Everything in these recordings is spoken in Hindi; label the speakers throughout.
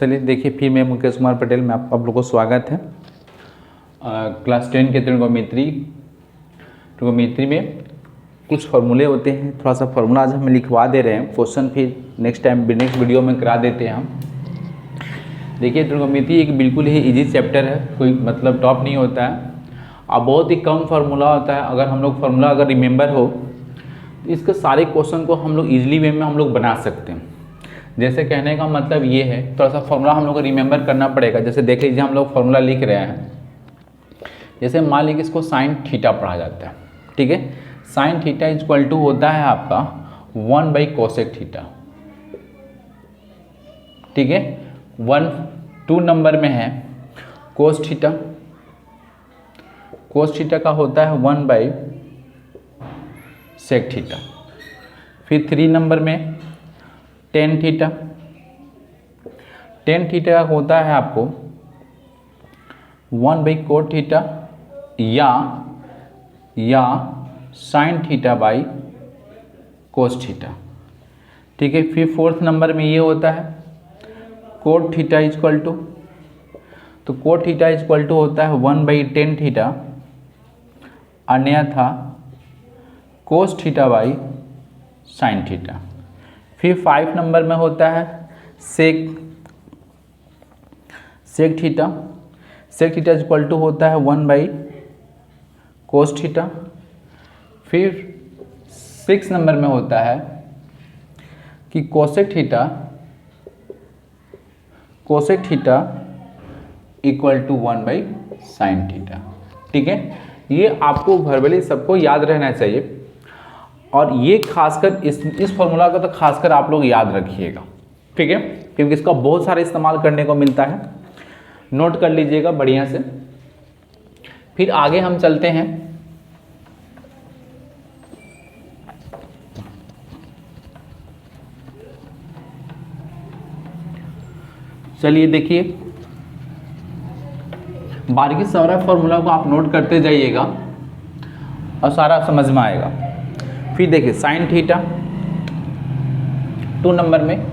Speaker 1: चलिए देखिए, फिर मैं मुकेश कुमार पटेल में आप लोगों को स्वागत है। क्लास 10 के त्रिकोणमिति में कुछ फार्मूले होते हैं, थोड़ा सा फार्मूला आज हम लिखवा दे रहे हैं। क्वेश्चन फिर नेक्स्ट वीडियो में करा देते हैं हम। देखिए, त्रिकोणमिति एक बिल्कुल ही इजी चैप्टर है, कोई मतलब टॉप नहीं होता है और बहुत ही कम फार्मूला होता है। अगर हम लोग फार्मूला अगर रिमेंबर हो तो इसके सारे क्वेश्चन को हम लोग ईजिली वे में हम लोग बना सकते हैं। जैसे कहने का मतलब ये है, थोड़ा सा फार्मूला हम लोग को रिमेंबर करना पड़ेगा। जैसे देख लीजिए, हम लोग फार्मूला लिख रहे हैं। जैसे मान लीजिए इसको साइन थीटा पढ़ा जाता है, ठीक है। साइन थीटा इक्वल टू होता है आपका 1/कोसेक थीटा, ठीक है। 2 नंबर में है कोस थीटा। कोस थीटा का होता है 1/सेक थीटा। फिर 3 नंबर में टेन थीटा। टेन थीटा का होता है आपको 1/कोट थीटा या sine theta by cos theta, ठीक है। फिर 4th नंबर में ये होता है कोट थीटा इक्वल टू, तो कोट थीटा इक्वल टू होता है 1/tan थीटा, अन्यथा cos theta by sine theta. फिर 5 नंबर में होता है sec theta. Sec theta equal to होता है 1/कोस थीटा। फिर 6 नंबर में होता है कि cosec theta equal to sine theta, ठीक है। ये आपको वर्बली सबको याद रहना चाहिए और ये खासकर इस फॉर्मूला का तो खासकर आप लोग याद रखिएगा, ठीक है, क्योंकि इसका बहुत सारा इस्तेमाल करने को मिलता है। नोट कर लीजिएगा बढ़िया से। फिर आगे हम चलते हैं। चलिए देखिए, बारीकी से सारा फॉर्मूला को आप नोट करते जाइएगा और सारा समझ में आएगा। फिर देखिए साइन थीटा 2 नंबर में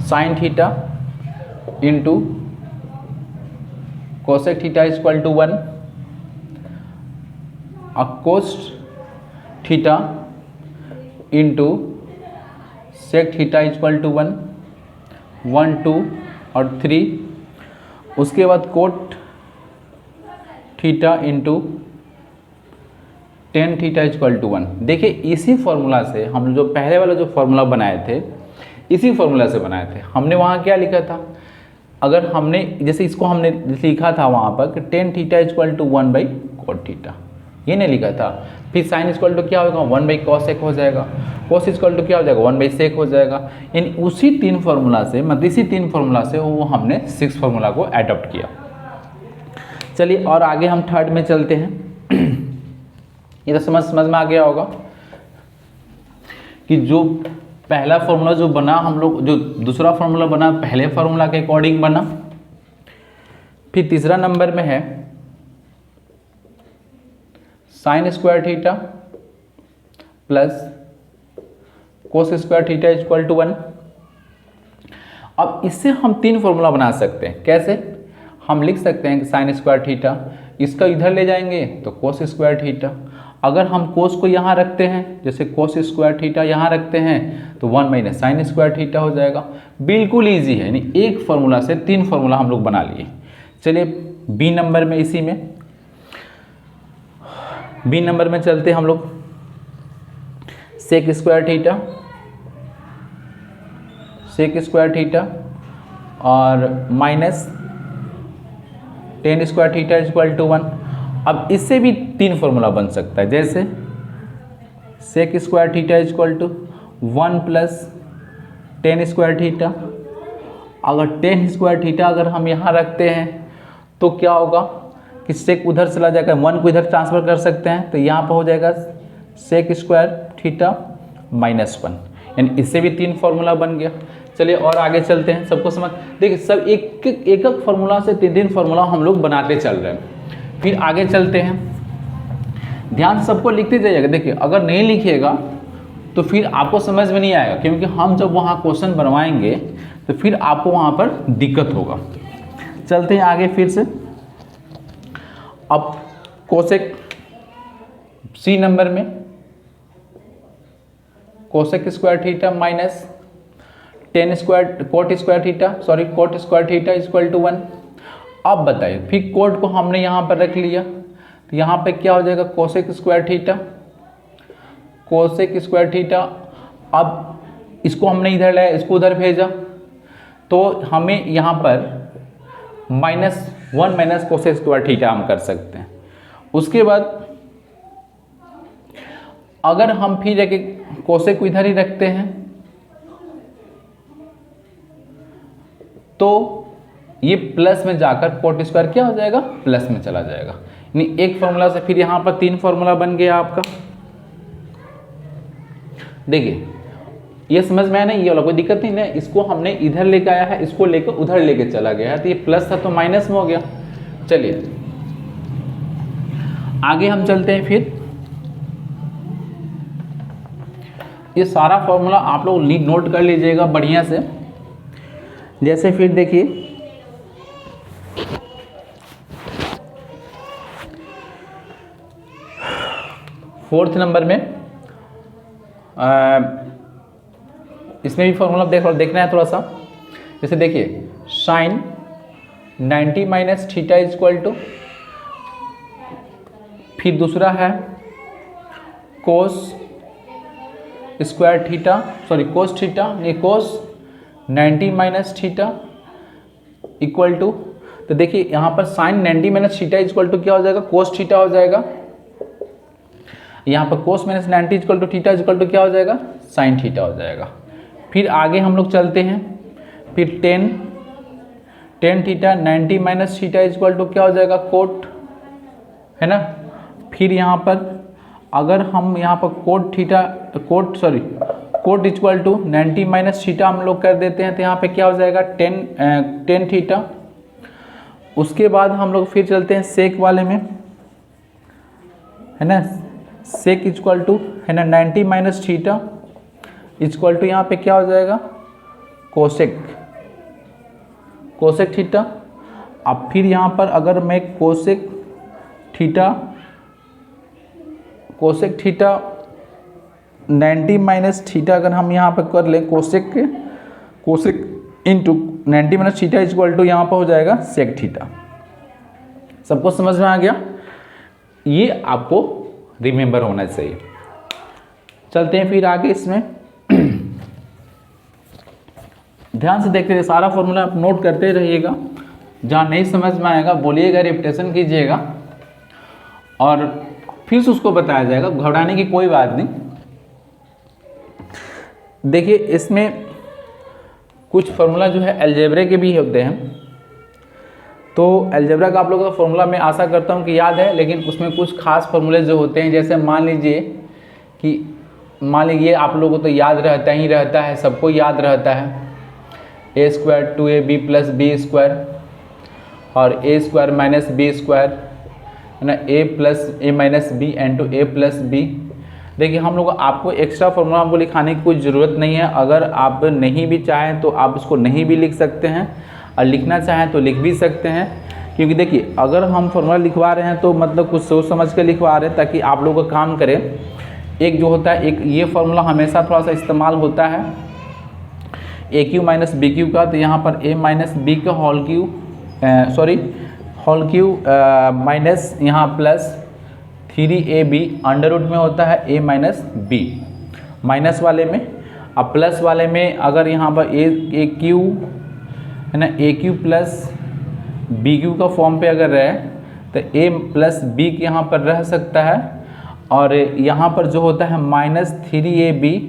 Speaker 1: sine theta into cosec theta equal to 1 और cos theta into sec theta equal to 1, 2 और 3। उसके बाद cot theta into tan theta equal to 1। देखिए, इसी फॉर्मूला से हम जो पहले वाला जो फॉर्मूला बनाए थे, इसी फॉर्मूला से बनाए थे। हमने वहाँ क्या लिखा था, अगर हमने जैसे इसको हमने लिखा था वहाँ पर कि tan theta equal to cot theta, ये नहीं लिखा था। फिर साइन इक्वल टू क्या होगा, 1/कोसेक हो जाएगा। कोस इक्वल टू क्या हो जाएगा, 1/सेक हो जाएगा। यानी उसी 3 फार्मूला से, मतलब इसी 3 फार्मूला से वो हमने 6 फार्मूला को एडॉप्ट किया। चलिए और आगे हम 3rd में चलते हैं। ये तो समझ में आ गया होगा कि जो पहला फार्मूला जो बना हम लोग, जो दूसरा फार्मूला बना पहले फार्मूला के अकॉर्डिंग बना। फिर 3रा नंबर में है sine square theta plus cos square theta equal to 1। अब इससे हम 3 फार्मूला बना सकते हैं। कैसे? हम लिख सकते हैं कि साइन स्क्वायर थीटा, इसका इधर ले जाएंगे तो कोस स्क्वायर थीटा। अगर हम कोस को यहाँ रखते हैं, जैसे कोस स्क्वायर थीटा यहाँ रखते हैं, तो 1 - साइन स्क्वायर थीटा हो जाएगा। बिल्कुल इजी है, यानी एक फार्मूला से 3 फार्मूला हम लोग बना लिए। चलिए बी नंबर में, इसी में बी नंबर में चलते हैं हम लोग। सेक स्क्वायर थीटा और minus tan square theta equal to 1। अब इससे भी 3 फार्मूला बन सकता है। जैसे sec square theta equal to 1 + tan square theta. अगर टेन स्क्वायर थीटा अगर हम यहाँ रखते हैं तो क्या होगा कि सेक उधर चला जाएगा, 1 को इधर ट्रांसफर कर सकते हैं, तो यहाँ पर हो जाएगा सेक स्क्वायर थीटा -1। यानी इससे भी 3 फार्मूला बन गया। चलिए और आगे चलते हैं। सबको समझ, देखिए सब एक फार्मूला से 3 फार्मूला हम लोग बनाते चल रहे हैं। फिर आगे चलते हैं, ध्यान से सबको लिखते जाइएगा। देखिए अगर नहीं लिखिएगा तो फिर आपको समझ में नहीं आएगा, क्योंकि हम जब वहाँ क्वेश्चन बनवाएंगे तो फिर आपको वहाँ पर दिक्कत होगा। चलते हैं आगे फिर से। अब कोसेक सी नंबर में cosec square theta minus tan square cot square theta cot square theta equal to 1। अब बताइए, फिर कोट को हमने यहाँ पर रख लिया तो यहाँ पे क्या हो जाएगा, कोसेक स्क्वायर थीटा। अब इसको हमने इधर लाया, इसको उधर भेजा, तो हमें यहाँ पर -1 माइनस कोसेक स्क्वायर थीटा हम कर सकते हैं। उसके बाद अगर हम फिर जाके कोसेक को इधर ही रखते हैं तो ये प्लस में जाकर कोट स्क्वायर क्या हो जाएगा, प्लस में चला जाएगा। यानी एक फॉर्मूला से फिर यहाँ पर 3 फॉर्मूला बन गया आपका। देखिए ये समझ में आया ना, ये वाला कोई दिक्कत नहीं है। इसको हमने इधर लेके आया है, इसको लेकर उधर लेके चला गया है, तो ये प्लस था तो माइनस में हो गया। चलिए आगे हम चलते हैं। फिर ये सारा फॉर्मूला आप लोग नोट कर लीजिएगा बढ़िया से। जैसे फिर देखिए फोर्थ नंबर में इसमें भी फॉर्मूला देखना है थोड़ा सा। जैसे देखिए sine 90 minus theta equal to, फिर दूसरा है cos square theta cos theta, ये cos 90 minus theta equal to, तो देखिए यहाँ पर sine 90 minus theta equal to क्या हो जाएगा, कोस थीटा हो जाएगा। यहाँ पर cos minus 90 equal to theta equal to क्या हो जाएगा, साइन थीटा हो जाएगा। फिर आगे हम लोग चलते हैं। फिर tan theta 90 minus theta equal to क्या हो जाएगा, कोट, है ना। फिर यहाँ पर अगर हम यहाँ पर cot equal to 90 minus theta हम लोग कर देते हैं तो यहाँ पे क्या हो जाएगा, टेन थीटा। उसके बाद हम लोग फिर चलते हैं सेक वाले में, है ना। सेक इक्वल टू है ना 90 माइनस थीटा इक्वल टू यहाँ पे क्या हो जाएगा, कोसेक थीटा। अब फिर यहाँ पर अगर मैं कोसेक थीटा 90 माइनस थीटा अगर हम यहाँ पर कर लें, cosec into 90 minus theta equal to यहाँ पर हो जाएगा सेक थीटा। सबको समझ में आ गया? ये आपको रिमेंबर होना चाहिए। चलते हैं फिर आगे इसमें। ध्यान से देखते रहिए, सारा फॉर्मूला आप नोट करते रहिएगा। जहाँ नहीं समझ में आएगा बोलिएगा, रिपीटेशन कीजिएगा और फिर से उसको बताया जाएगा। घबराने की कोई बात नहीं। देखिए इसमें कुछ फार्मूला जो है अलजेब्रा के भी होते हैं, तो अलजेब्रा का आप लोगों का फार्मूला मैं आशा करता हूँ कि याद है, लेकिन उसमें कुछ खास फार्मूले जो होते हैं, जैसे मान लीजिए आप लोगों को तो याद रहता है, सबको याद रहता है a square 2ab plus B square और a square minus B square, है ना, a plus A minus B into A plus B. देखिए हम लोग आपको एक्स्ट्रा फार्मूला आपको लिखाने की कोई ज़रूरत नहीं है। अगर आप नहीं भी चाहें तो आप इसको नहीं भी लिख सकते हैं, और लिखना चाहें तो लिख भी सकते हैं। क्योंकि देखिए अगर हम फार्मूला लिखवा रहे हैं तो मतलब कुछ सोच समझ के लिखवा रहे हैं, ताकि आप लोग का काम करें। एक जो होता है, एक ये फार्मूला हमेशा थोड़ा सा इस्तेमाल होता है ए क्यू माइनस बी क्यू का, तो यहाँ पर ए माइनस बी का होल क्यू माइनस यहाँ प्लस 3ab अंडर रूट में होता है a माइनस बी, माइनस वाले में। अब प्लस वाले में अगर यहाँ पर ए क्यू है ना, ए क्यू प्लस बी क्यू का फॉर्म पे अगर रहे तो a प्लस बी यहाँ पर रह सकता है, और यहाँ पर जो होता है -3ab,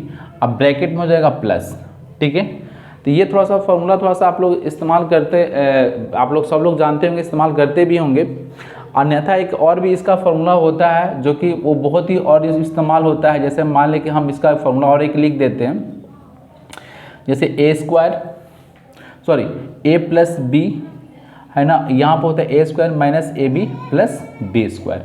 Speaker 1: अब ब्रैकेट में हो जाएगा प्लस। ठीक है, तो ये थोड़ा सा फॉर्मूला थोड़ा सा आप लोग इस्तेमाल करते, आप लोग सब लोग जानते होंगे, इस्तेमाल करते भी होंगे। अन्यथा एक और भी इसका फॉर्मूला होता है जो कि वो बहुत ही और इस्तेमाल होता है। जैसे मान लें कि हम इसका फॉर्मूला और एक लिख देते हैं, जैसे a प्लस बी, है ना, यहाँ पर होता है a square minus A B plus B square,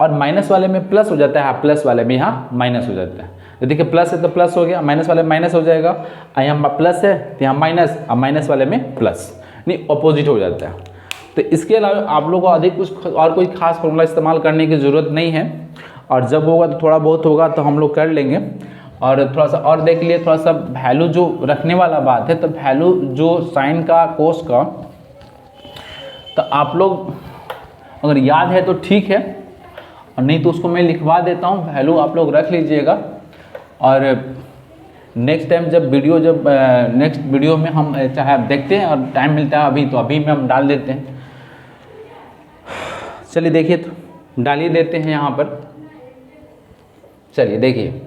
Speaker 1: और माइनस वाले में प्लस हो जाता है, प्लस वाले में यहाँ माइनस हो जाता है। तो देखिए प्लस है तो प्लस हो गया, माइनस वाले माइनस हो जाएगा, यहाँ प्लस है तो यहाँ माइनस, अब माइनस वाले में प्लस, नहीं अपोजिट हो जाता है। तो इसके अलावा आप लोगों को अधिक कुछ और कोई खास फॉर्मूला इस्तेमाल करने की ज़रूरत नहीं है, और जब होगा तो थोड़ा बहुत होगा तो हम लोग कर लेंगे। और थोड़ा सा और देख लिए, थोड़ा सा वैल्यू जो रखने वाला बात है, तो वैल्यू जो साइन का कोस का, तो आप लोग अगर याद है तो ठीक है, और नहीं तो उसको मैं लिखवा देता हूँ, वैल्यू आप लोग रख लीजिएगा। और नेक्स्ट टाइम जब नेक्स्ट वीडियो में हम चाहे आप देखते हैं और टाइम मिलता है अभी, तो अभी में हम डाल देते हैं। चलिए देखिए, तो डाल ही देते हैं यहाँ पर। चलिए देखिए,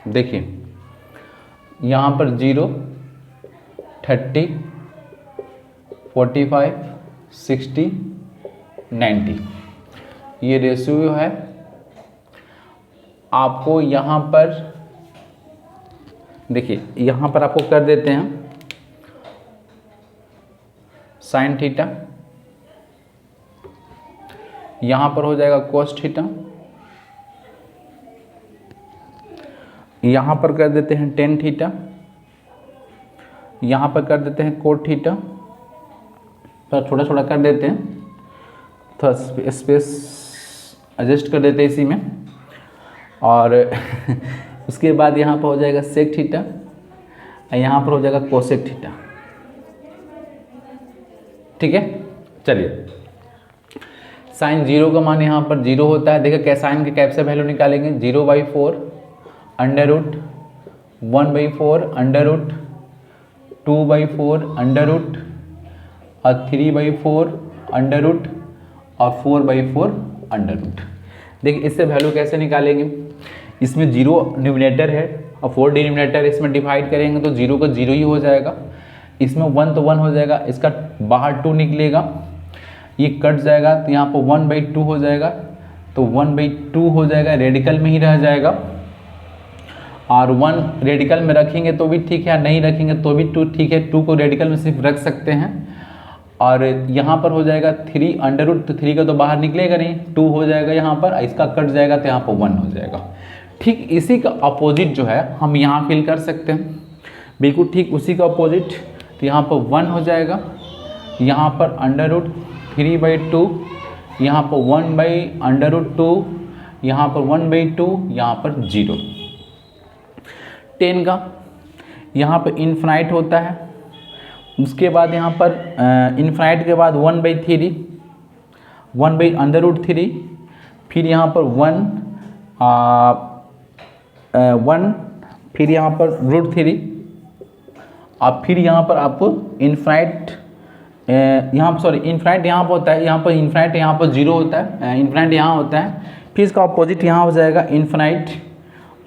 Speaker 1: देखिए यहाँ पर 0, 30, 45, 60, 90 ये रेशियो है। आपको यहाँ पर देखिए, यहाँ पर आपको कर देते हैं साइन थीटा, यहाँ पर हो जाएगा कोस थीटा, यहाँ पर कर देते हैं टेन थीटा, यहाँ पर कर देते हैं कोट थीटा, तो छोटा छोटा कर देते हैं, थोड़ा स्पेस एडजस्ट कर देते हैं इसी में। और उसके बाद यहाँ पर हो जाएगा सेक थीटा, और यहाँ पर हो जाएगा कोसेक थीटा। ठीक है, चलिए साइन 0 का मान यहाँ पर 0 होता है। देखिए क्या साइन के कैप से वैल्यू निकालेंगे, 0/4 under root 1/4 under root 2/4 under root और 3/4 अंडर रूट और 4/4 अंडर रूट। देखिए इससे वैल्यू कैसे निकालेंगे, इसमें 0 न्यूमिनेटर है और 4 डिनोमिनेटर, इसमें डिवाइड करेंगे तो 0 का 0 ही हो जाएगा, इसमें 1 तो 1 हो जाएगा, इसका बाहर 2 निकलेगा, ये कट जाएगा तो यहाँ पर 1/2 हो जाएगा, तो 1/2 हो जाएगा, रेडिकल में ही रह जाएगा। और 1 रेडिकल में रखेंगे तो भी ठीक है, नहीं रखेंगे तो भी 2 ठीक है, 2 को रेडिकल में सिर्फ रख सकते हैं। और यहाँ पर हो जाएगा 3 अंडर रूट, तो 3 का तो बाहर निकलेगा नहीं, 2 हो जाएगा यहाँ पर, इसका कट जाएगा तो यहाँ पर 1 हो जाएगा। ठीक इसी का अपोजिट जो है हम यहाँ फिल कर सकते हैं, बिल्कुल ठीक उसी का अपोजिट। तो यहाँ पर 1 हो जाएगा, यहाँ पर अंडर रूट 3/2, यहाँ पर 1/√2, यहाँ पर 1/2, यहाँ पर 0। 10 का यहाँ पर इन्फिनाइट होता है, उसके बाद यहाँ पर इन्फिनाइट के बाद 1/3, 1/√3, फिर यहाँ पर 1, फिर यहाँ पर √3, और फिर यहाँ पर आपको इन्फिनाइट, यहाँ पर सॉरी इन्फिनाइट यहाँ पर होता है, यहाँ पर इन्फिनाइट यहाँ पर 0 होता है, इन्फिनाइट यहाँ होता है, फिर इसका अपोजिट यहाँ हो जाएगा इन्फिनाइट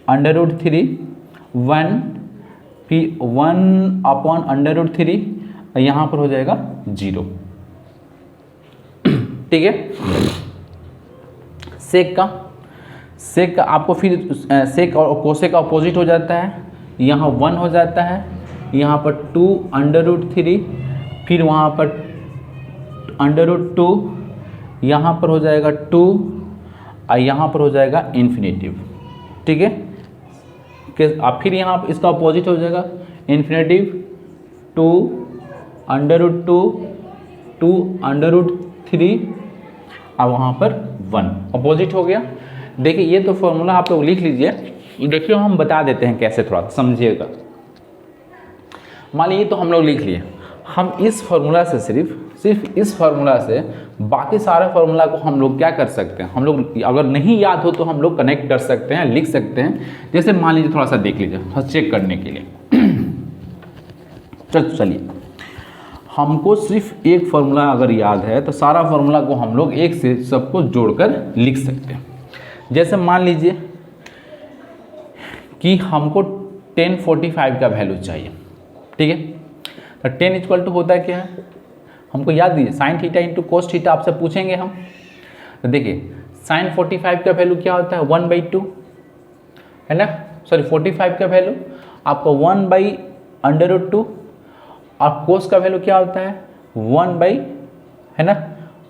Speaker 1: अंडर√3 1, फिर 1/√3, यहाँ पर हो जाएगा 0। ठीक है, सेक का आपको फिर सेक और कोसेक का अपोजिट हो जाता है, यहाँ 1 हो जाता है, यहाँ पर 2/√3, फिर वहाँ पर अंडर√2, यहाँ पर हो जाएगा 2, और यहाँ पर हो जाएगा इन्फिनेटिव। ठीक है, अब फिर यहाँ पर इसका अपोजिट हो जाएगा इन्फिनेटिव 2/√2, 2/√3, और वहाँ पर 1 अपोजिट हो गया। देखिए ये तो फॉर्मूला आप लोग लिख लीजिए, देखिए हम बता देते हैं कैसे, थोड़ा समझिएगा। मान लीजिए तो हम लोग लिख लिए, हम इस फॉर्मूला से सिर्फ इस फॉर्मूला से बाकी सारे फॉर्मूला को हम लोग क्या कर सकते हैं, हम लोग अगर नहीं याद हो तो हम लोग कनेक्ट कर सकते हैं, लिख सकते हैं। जैसे मान लीजिए थोड़ा सा देख लीजिए, थोड़ा चेक करने के लिए। चलिए हमको सिर्फ एक फॉर्मूला अगर याद है तो सारा फॉर्मूला को हम लोग एक से सबको जोड़कर लिख सकते हैं। जैसे मान लीजिए कि हमको 1045 का वैल्यू चाहिए। ठीक है, तो 10 = होता है क्या है, हमको याद दीजिए sign theta into cos theta आपसे पूछेंगे हम। तो देखिए साइन 45 का वैल्यू क्या होता है 1/2 है ना, सॉरी 45 का वैल्यू आपका 1/√2 और कोस का वैल्यू क्या होता है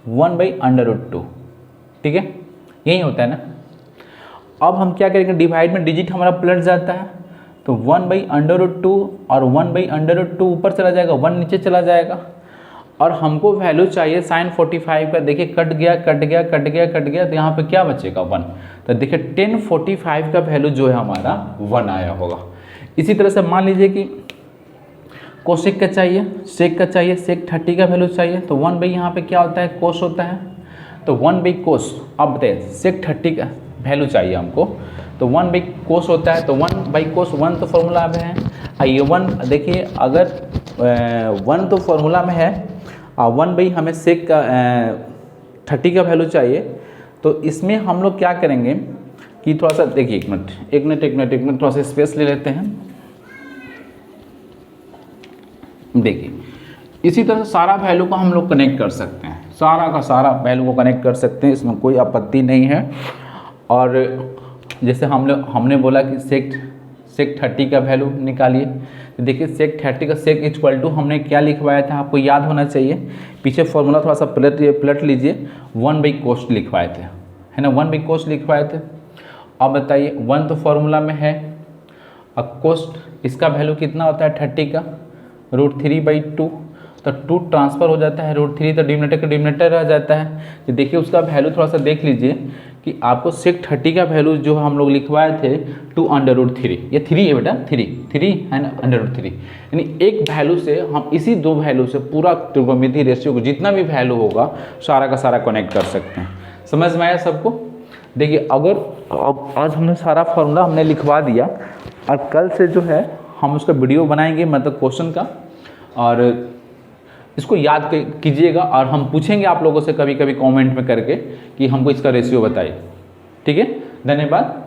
Speaker 1: 1/√2, ठीक है, यही होता है ना। अब हम क्या करेंगे, डिवाइड में डिजिट हमारा पलट जाता है, तो 1/√2 और 1/√2 ऊपर चला जाएगा, 1 नीचे चला जाएगा, और हमको वैल्यू चाहिए sin 45 का। देखिए कट गया, तो यहाँ पे क्या बचेगा 1। तो देखिए tan 45 का वैल्यू जो है हमारा 1 आया होगा। इसी तरह से मान लीजिए कि कोसेक का चाहिए, सेक का चाहिए, सेक 30 का वैल्यू चाहिए, तो 1 यहाँ पे क्या होता है कोस होता है, तो 1 कोस। अब बताइए सेक 30 का वैल्यू चाहिए हमको, तो 1 कोस होता है, तो 1 कोस 1 तो फॉर्मूला में है। ये 1 देखिए अगर 1 तो फॉर्मूला में है और 1 हमें सेक का 30 का वैल्यू चाहिए, तो इसमें हम लोग क्या करेंगे कि थोड़ा सा देखिए एक मिनट थोड़ा सा स्पेस ले लेते हैं। देखिए इसी तरह सारा वैल्यू को हम लोग कनेक्ट कर सकते हैं, सारा का सारा वैल्यू को कनेक्ट कर सकते हैं, इसमें कोई आपत्ति नहीं है। और जैसे हमने बोला कि सेक 30 का वैल्यू निकालिए, तो देखिए सेक 30 का सेक इक्वल टू हमने क्या लिखवाया था, आपको याद होना चाहिए, पीछे फॉर्मूला थोड़ा सा पलट लीजिए, 1 कोस्ट लिखवाए थे, है ना, 1 कोस्ट लिखवाए थे। अब बताइए 1 तो फॉर्मूला में है, अब कोस्ट इसका वैल्यू कितना होता है 30 का √3/2, तो 2 ट्रांसफ़र हो जाता है, √3 तो डिनोमिनेटर का डिनोमिनेटर रह जाता है। तो देखिए उसका वैल्यू थोड़ा सा देख लीजिए कि आपको सेक 30 का वैल्यू जो हम लोग लिखवाए थे 2√3, ये 3 है बेटा, 3 है ना, √3, यानी एक वैल्यू से हम इसी 2 वैल्यू से पूरा त्रिकोणमितीय रेशियो को जितना भी वैल्यू होगा सारा का सारा कनेक्ट कर सकते हैं। समझ में आया सबको? देखिए अगर अब आज हमने सारा फॉर्मूला हमने लिखवा दिया, और कल से जो है हम उसका वीडियो बनाएंगे, मतलब क्वेश्चन का, और इसको याद कीजिएगा, और हम पूछेंगे आप लोगों से कभी कभी कमेंट में करके कि हमको इसका रेशियो बताइए। ठीक है, धन्यवाद।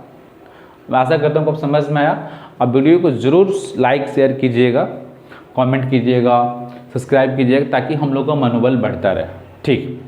Speaker 1: मैं आशा करता हूँ आपको समझ में आया। अब वीडियो को ज़रूर लाइक शेयर कीजिएगा, कमेंट कीजिएगा, सब्सक्राइब कीजिएगा, ताकि हम लोग का मनोबल बढ़ता रहे। ठीक।